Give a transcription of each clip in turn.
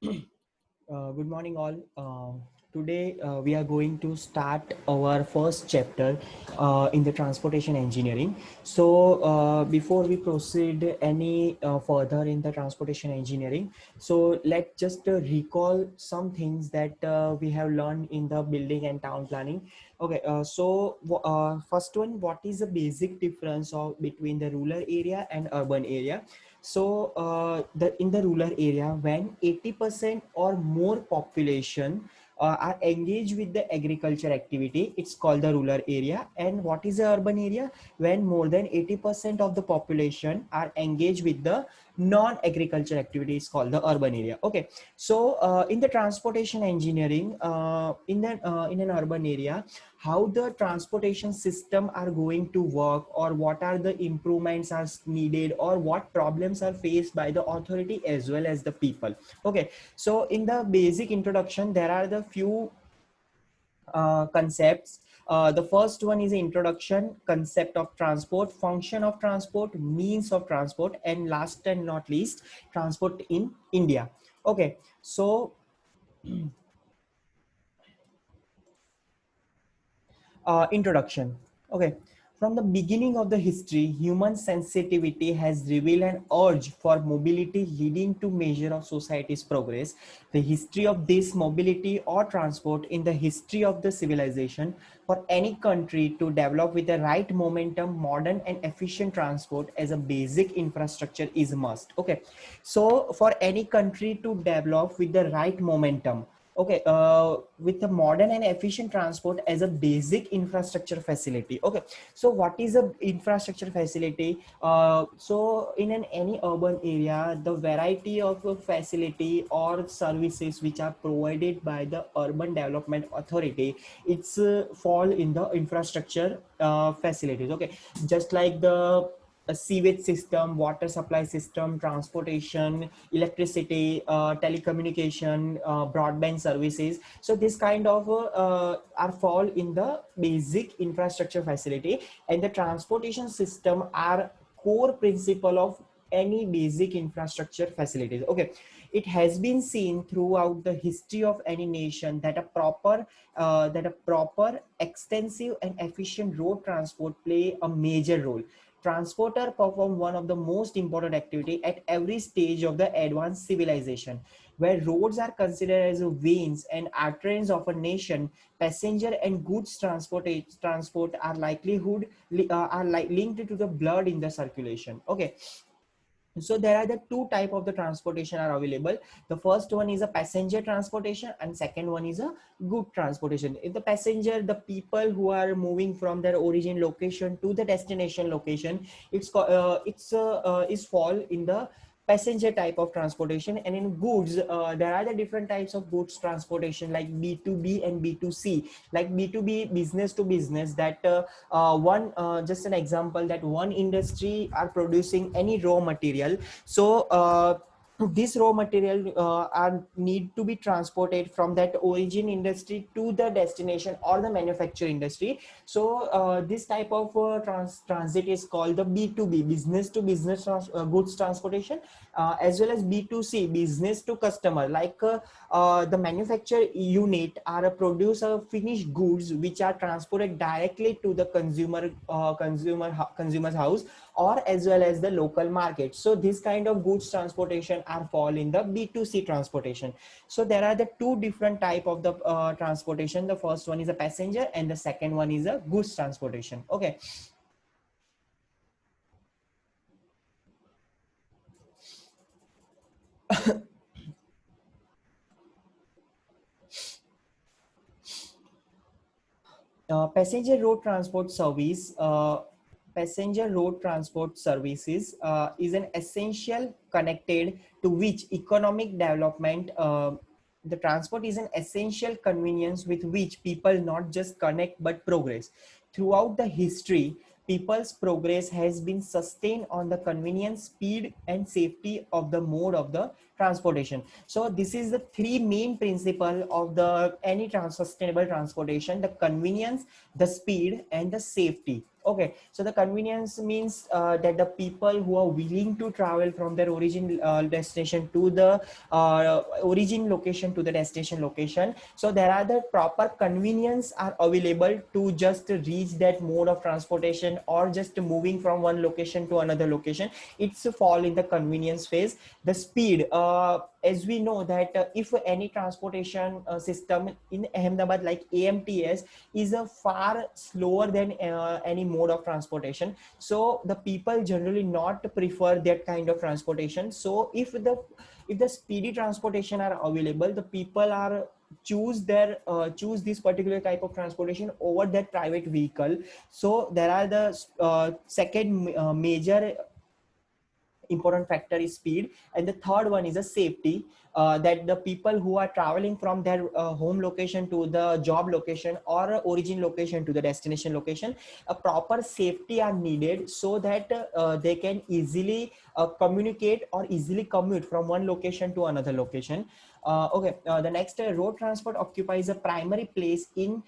Good morning, all. Today, we are going to start our first chapter in the transportation engineering. So, before we proceed any further in the transportation engineering, so let's just recall some things that we have learned in the building and town planning. Okay, first one, what is the basic difference of between the rural area and urban area? So in the rural area, when 80% or more population are engaged with the agriculture activity, it's called the rural area. And what is the urban area? When more than 80% of the population are engaged with the non-agriculture activity, it's called the urban area. Okay, so in the transportation engineering, in an urban area, how the transportation system are going to work, or what are the improvements are needed, or what problems are faced by the authority as well as the people. Okay, so in the basic introduction there are the few concepts. The first one is introduction, concept of transport, function of transport, means of transport, and last and not least, transport in India. Okay, so introduction. Okay, from the beginning of the history, human sensitivity has revealed an urge for mobility leading to measure of society's progress. The history of this mobility or transport in the history of the civilization, for any country to develop with the right momentum, modern and efficient transport as a basic infrastructure is a must. Okay, so for any country to develop with the right momentum, okay, with the modern and efficient transport as a basic infrastructure facility. Okay, so what is a infrastructure facility? So in any urban area, the variety of facility or services which are provided by the urban development authority, it's fall in the infrastructure facilities. Okay, just like the a sewage system, water supply system, transportation, electricity, telecommunication, broadband services. So this kind of are fall in the basic infrastructure facility, and the transportation system are core principle of any basic infrastructure facilities. Okay, it has been seen throughout the history of any nation that a proper, extensive, and efficient road transport play a major role. Transporter perform one of the most important activity at every stage of the advanced civilization. Where roads are considered as veins and arteries of a nation, passenger and goods transport are linked to the blood in the circulation. Okay, so there are the two type of the transportation are available. The first one is a passenger transportation, and second one is a good transportation. If the passenger, the people who are moving from their origin location to the destination location, is fall in the passenger type of transportation. And in goods, there are the different types of goods transportation, like B2B and B2C. Like B2B, business to business, that one just an example, that one industry are producing any raw material. So this raw material are need to be transported from that origin industry to the destination or the manufacture industry. So this type of transit is called the B2B, business to business goods transportation, as well as B2C, business to customer. Like the manufacture unit are a producer finished goods which are transported directly to the consumer's house, or as well as the local market. So this kind of goods transportation are fall in the B2C transportation. So there are the two different type of the transportation. The first one is a passenger, and the second one is a goods transportation. Okay, passenger road transport service. Passenger road transport services is an essential connected to which economic development. The transport is an essential convenience with which people not just connect but progress. Throughout the history, people's progress has been sustained on the convenience, speed, and safety of the mode of the transportation. So this is the three main principle of the any sustainable transportation: the convenience, the speed, and the safety. Okay, so the convenience means that the people who are willing to travel from their origin destination to the origin location to the destination location, so there are the proper convenience are available to just reach that mode of transportation or just moving from one location to another location. It's a fall in the convenience phase. The speed, as we know that if any transportation system in Ahmedabad like AMTS is a far slower than any mode of transportation, so the people generally not prefer that kind of transportation. So if the speedy transportation are available, the people are choose this particular type of transportation over that private vehicle. So there are the second major important factor is speed, and the third one is a safety, that the people who are traveling from their home location to the job location or origin location to the destination location, a proper safety are needed so that they can easily communicate or easily commute from one location to another location. The next, road transport occupies a primary place in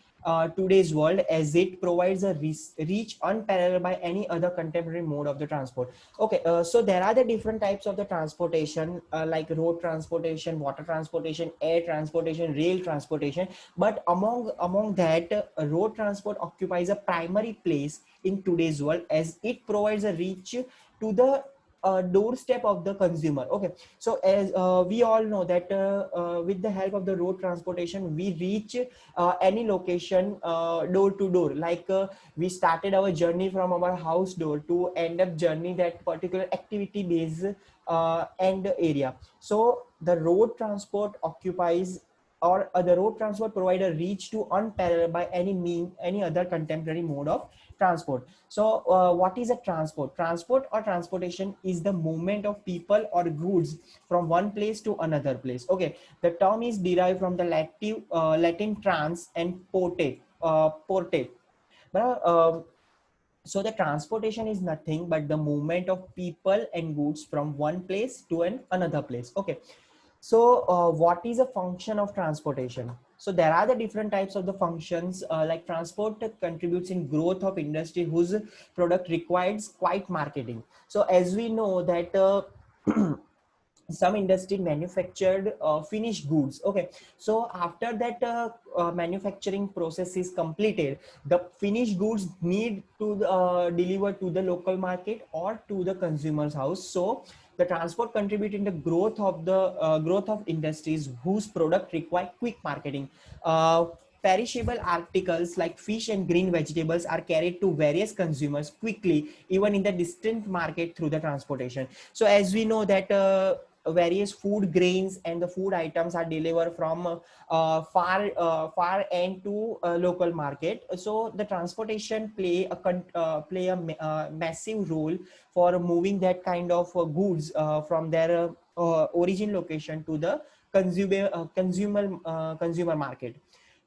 today's world as it provides a reach unparalleled by any other contemporary mode of the transport. Okay, so there are the different types of the transportation, like road transportation, water transportation, air transportation, rail transportation. But among that, road transport occupies a primary place in today's world as it provides a reach to the doorstep of the consumer. Okay, so as we all know that with the help of the road transportation, we reach any location door to door. Like we started our journey from our house door to end up journey that particular activity based end area. So the road transport occupies, or the road transport provide a reach to unparalleled by any other contemporary mode of transport. So what is a transport? Transport or transportation is the movement of people or goods from one place to another place. Okay, the term is derived from the Latin trans and porte. But so the transportation is nothing but the movement of people and goods from one place to another place. Okay, so what is a function of transportation? So there are the different types of the functions, like transport contributes in growth of industry whose product requires quite marketing. So as we know that some industry manufactured finished goods. Okay, so after that manufacturing process is completed, the finished goods need to deliver to the local market or to the consumer's house. So the transport contribute in the growth of industries whose product require quick marketing. Perishable articles like fish and green vegetables are carried to various consumers quickly, even in the distant market through the transportation. So as we know that various food grains and the food items are delivered from far end to local market. So the transportation play a massive role for moving that kind of goods from their origin location to the consumer market.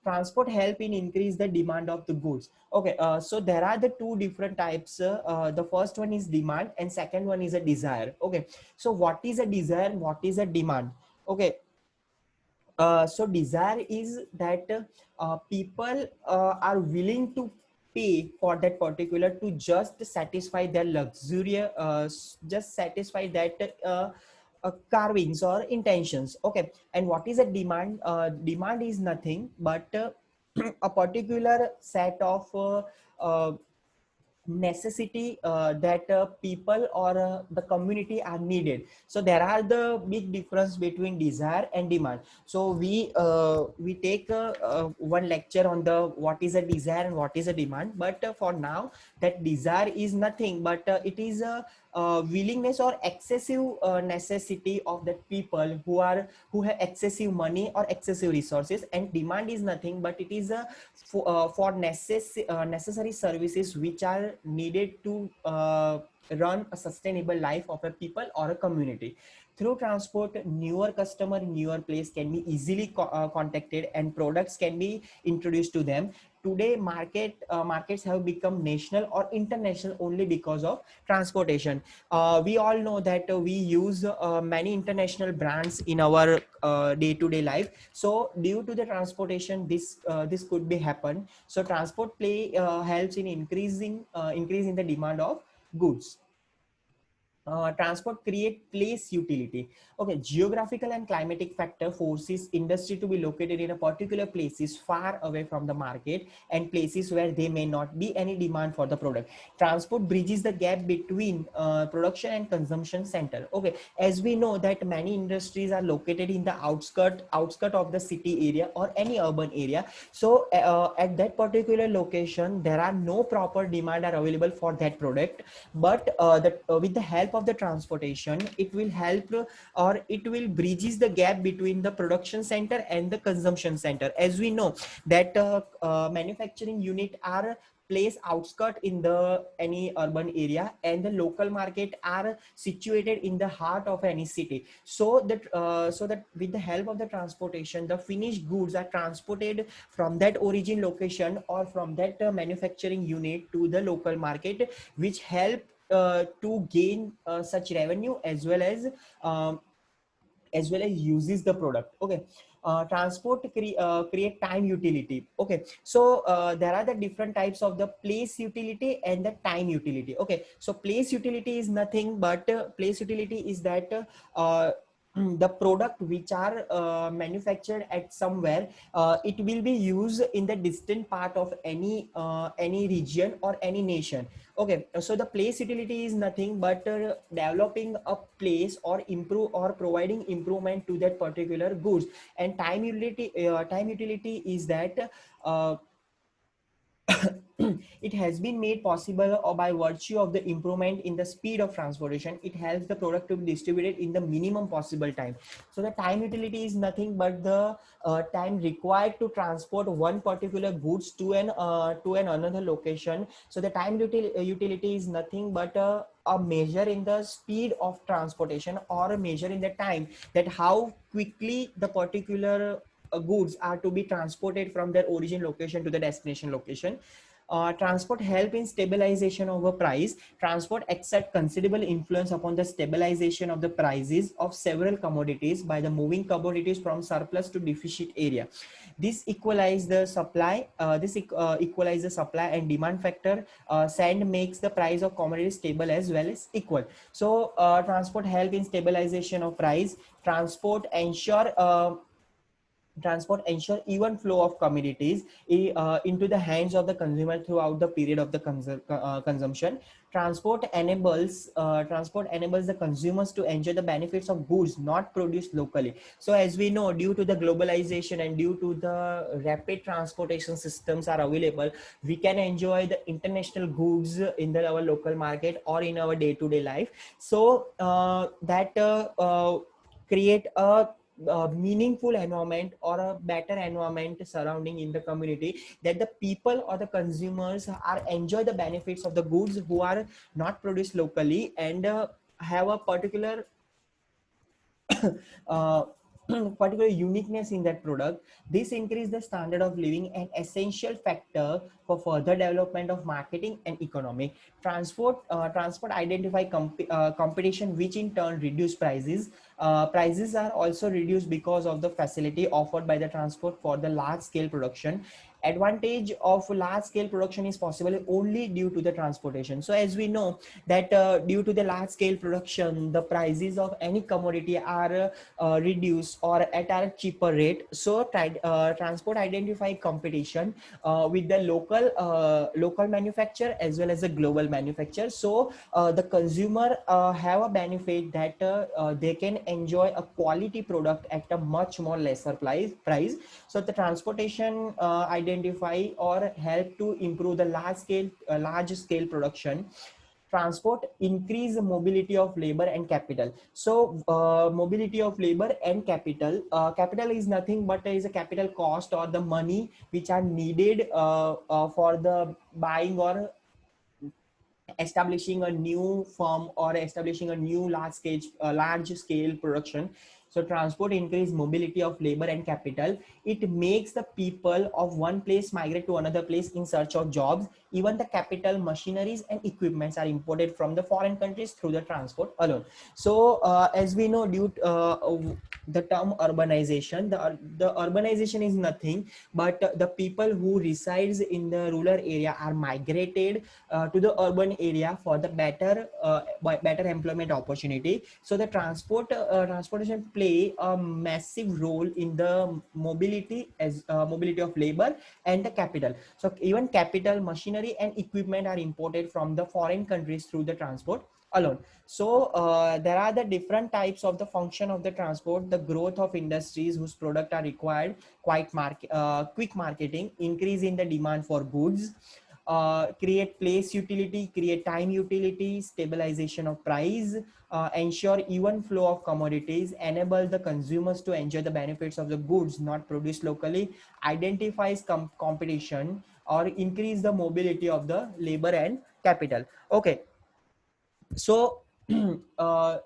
Transport help in increase the demand of the goods. Okay, so there are the two different types. The first one is demand and second one is a desire. Okay, so what is a desire, what is a demand? Okay, so desire is that people are willing to pay for that particular to just satisfy their luxury, just satisfy that carvings or intentions. Okay, and what is a demand? Demand is nothing but a particular set of necessity that people or the community are needed. So there are the big difference between desire and demand. So we take one lecture on the what is a desire and what is a demand. But for now, that desire is nothing but it is a willingness or excessive necessity of the people who have excessive money or excessive resources. And demand is nothing but it is a for necessary services which are needed to run a sustainable life of a people or a community. Through transport, newer customer, newer place can be easily contacted and products can be introduced to them. today markets have become national or international only because of transportation. We all know that we use many international brands in our day-to-day life. So due to the transportation, this could be happen. So transport play helps in increasing the demand of goods. Transport create place utility. Okay, geographical and climatic factor forces industry to be located in a particular places far away from the market and places where there may not be any demand for the product. Transport bridges the gap between production and consumption center. Okay, as we know that many industries are located in the outskirt of the city area or any urban area. So at that particular location there are no proper demand are available for that product, but with the help of the transportation it will help or it will bridges the gap between the production center and the consumption center. As we know that manufacturing unit are placed outskirt in the any urban area and the local market are situated in the heart of any city. So that with the help of the transportation the finished goods are transported from that origin location or from that manufacturing unit to the local market, which help to gain such revenue um, as well as uses the product. Okay, create time utility. Okay, so there are the different types of the place utility and the time utility. Okay, so place utility is nothing but place utility is that the product which are manufactured at somewhere, it will be used in the distant part of any region or any nation. Okay, so the place utility is nothing but developing a place or improve or providing improvement to that particular goods. And time utility is that it has been made possible or by virtue of the improvement in the speed of transportation. It helps the product to be distributed in the minimum possible time. So the time utility is nothing but the time required to transport one particular goods to an another location. So the utility is nothing but a measure in the speed of transportation or a measure in the time that how quickly the particular goods are to be transported from their origin location to the destination location. Transport help in stabilization of a price. Transport exert considerable influence upon the stabilization of the prices of several commodities by the moving commodities from surplus to deficit area. This equalize the supply. Equalize the supply and demand factor. Sand makes the price of commodities stable as well as equal. So transport help in stabilization of price. Transport ensure even flow of commodities into the hands of the consumer throughout the period of the consumption. Transport enables the consumers to enjoy the benefits of goods not produced locally. So as we know, due to the globalization and due to the rapid transportation systems are available, we can enjoy the international goods in our local market or in our day-to-day life. So that create a meaningful environment or a better environment surrounding in the community, that the people or the consumers are enjoy the benefits of the goods who are not produced locally and have a particular uh, particular uniqueness in that product. This increase the standard of living, an essential factor for further development of marketing and economy. Transport identify competition, which in turn reduce prices. Prices are also reduced because of the facility offered by the transport for the large scale production. Advantage of large scale production is possible only due to the transportation. So as we know that due to the large scale production the prices of any commodity are reduced or at a cheaper rate. So transport identify competition with the local manufacturer as well as the global manufacturer. So the consumer have a benefit that they can enjoy a quality product at a much more lesser price. So the transportation identify or help to improve the large scale production. Transport increase the mobility of labor and capital. So mobility of labor and capital, capital is nothing but is a capital cost or the money which are needed for the buying or establishing a new firm or establishing a new large scale production. So transport increase mobility of labor and capital. It makes the people of one place migrate to another place in search of jobs. Even the capital, machineries and equipments are imported from the foreign countries through the transport alone. So as we know, due to, the term urbanization, the urbanization is nothing but the people who resides in the rural area are migrated to the urban area for the better employment opportunity. So the transportation play a massive role in the mobility of labor and the capital. So even capital, machinery and equipment are imported from the foreign countries through the transport alone. So there are the different types of the function of the transport. The growth of industries whose product are required quick marketing, increase in the demand for goods, create place utility, create time utility, stabilization of price, ensure even flow of commodities, enable the consumers to enjoy the benefits of the goods not produced locally, identifies competition, or increase the mobility of the labor and capital. Okay, so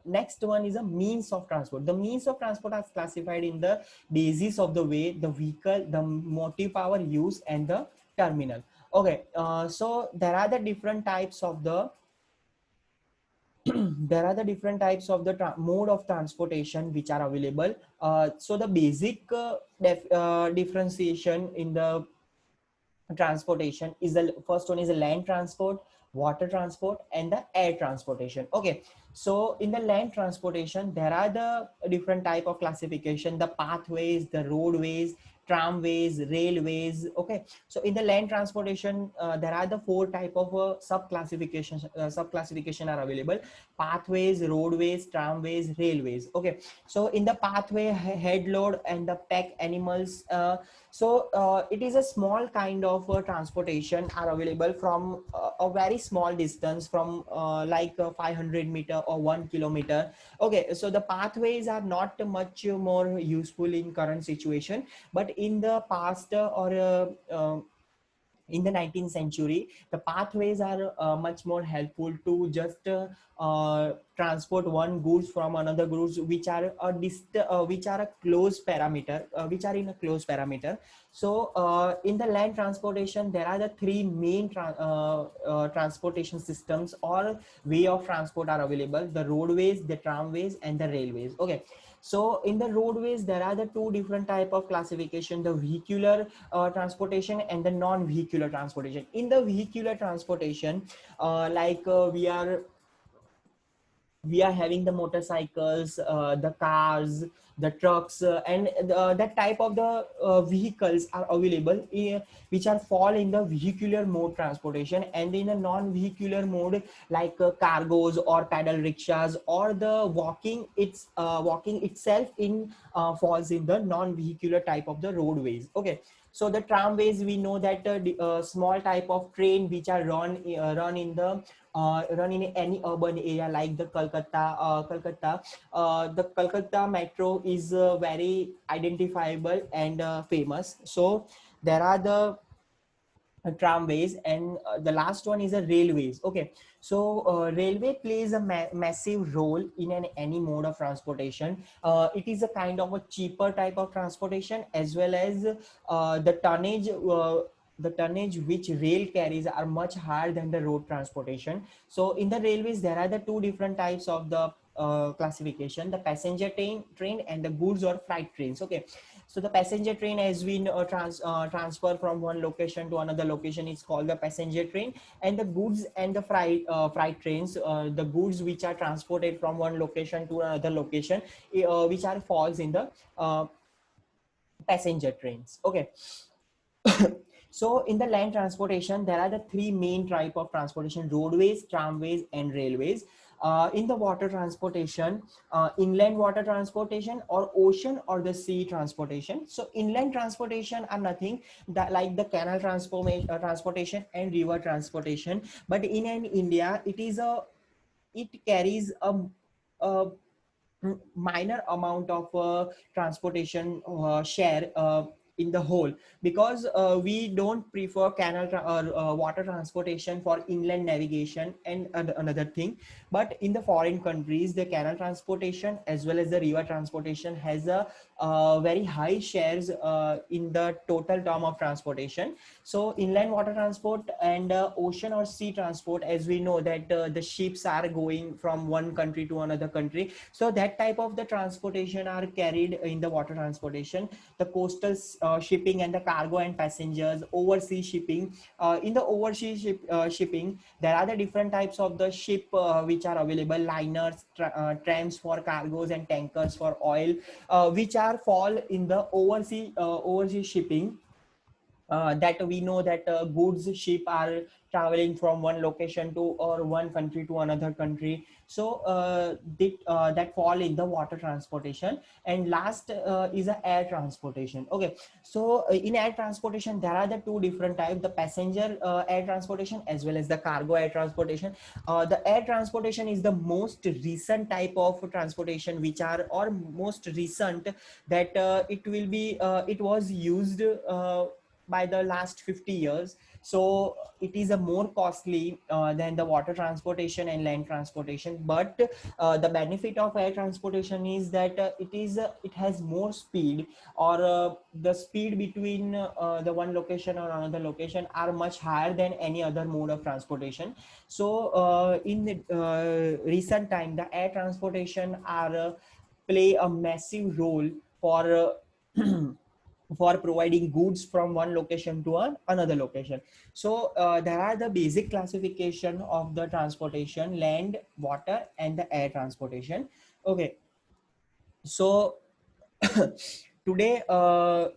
next one is a means of transport. The means of transport are classified in the basis of the way, the vehicle, the motive power use and the terminal. Okay, so there are the different types of the there are the different types of the mode of transportation which are available. So the basic differentiation in the transportation is the first one is the land transport, water transport and the air transportation. Okay, so in the land transportation there are the different type of classification: the pathways, the roadways, tramways, railways. Okay, so in the land transportation there are the four type of sub classification are available: pathways, roadways, tramways, railways. Okay, so in the pathway, head load and the pack animals, it is a small kind of transportation are available from a very small distance from 500 meter or 1 kilometer. Okay, so the pathways are not much more useful in current situation, but in the past in the 19th century, the pathways are much more helpful to just transport one goods from another goods which are which are a close parameter, which are in a close parameter. So in the land transportation there are the three main transportation systems or way of transport are available: the roadways, the tramways and the railways. Okay, so in the roadways there are the two different type of classification: the vehicular transportation and the non-vehicular transportation. In the vehicular transportation, we are having the motorcycles, the cars, the trucks, and that type of the vehicles are available which are fall in the vehicular mode transportation. And in a non-vehicular mode, like cargos or paddle rickshaws or the walking itself in falls in the non-vehicular type of the roadways. Okay, so the tramways, we know that small type of train which are run in any urban area like the Kolkata. The Kolkata metro is very identifiable and famous. So there are the tramways, and the last one is a railways. Okay, so railway plays a massive role in any mode of transportation. It is a kind of a cheaper type of transportation, as well as the tonnage which rail carries are much higher than the road transportation. So in the railways there are the two different types of the classification: the passenger train and the goods or freight trains. Okay, so the passenger train, as we know, transfer from one location to another location, is called the passenger train. And the goods and the freight trains, the goods which are transported from one location to another location, which are falls in the passenger trains. Okay. So in the land transportation, there are the three main type of transportation: roadways, tramways and railways. In the water transportation, inland water transportation, or ocean or the sea transportation. So inland transportation are nothing that like the canal transportation and river transportation. But in India, it carries a minor amount of transportation share. in the whole, because we don't prefer or water transportation for inland navigation and another thing. But in the foreign countries, the canal transportation as well as the river transportation has a very high shares in the total term of transportation. So inland water transport and ocean or sea transport, as we know that the ships are going from one country to another country, so that type of the transportation are carried in the water transportation. The coastal shipping and the cargo and passengers, overseas shipping. In the overseas shipping, there are the different types of the ship which are available: liners, trams for cargoes, and tankers for oil, which are fall in the overseas shipping. That we know that goods ship are traveling from one location to or one country to another country, so that fall in the water transportation. And last is a air transportation. Okay, so in air transportation there are the two different types: the passenger air transportation as well as the cargo air transportation. The air transportation is the most recent type of transportation which are or most recent, that it was used by the last 50 years. So it is a more costly than the water transportation and land transportation. But the benefit of air transportation is that it has more speed, or the speed between the one location or another location are much higher than any other mode of transportation. So in the recent time, the air transportation are play a massive role for for providing goods from one location to another location. So there are the basic classification of the transportation: land, water, and the air transportation. Okay, so today our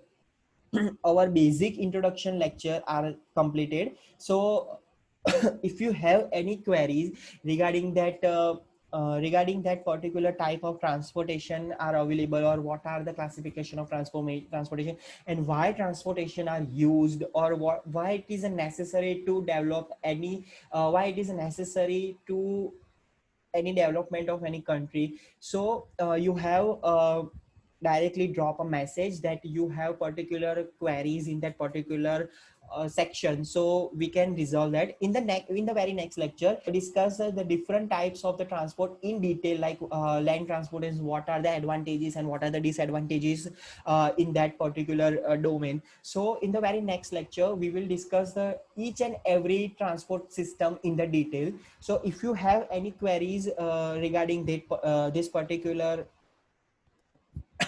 basic introduction lecture are completed. So if you have any queries regarding that particular type of transportation are available, or what are the classification of transportation, and why transportation are used, or why it is necessary to develop any why it is necessary to any development of any country. So you have directly drop a message that you have particular queries in that particular section, so we can resolve that in the very next lecture. Discuss the different types of the transport in detail, like land transport is what are the advantages and what are the disadvantages in that particular domain. So in the very next lecture we will discuss the each and every transport system in the detail. So if you have any queries regarding this particular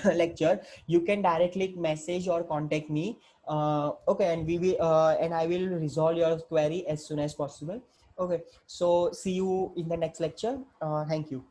lecture, you can directly message or contact me. Okay, and we will and I will resolve your query as soon as possible. Okay, so see you in the next lecture. Thank you.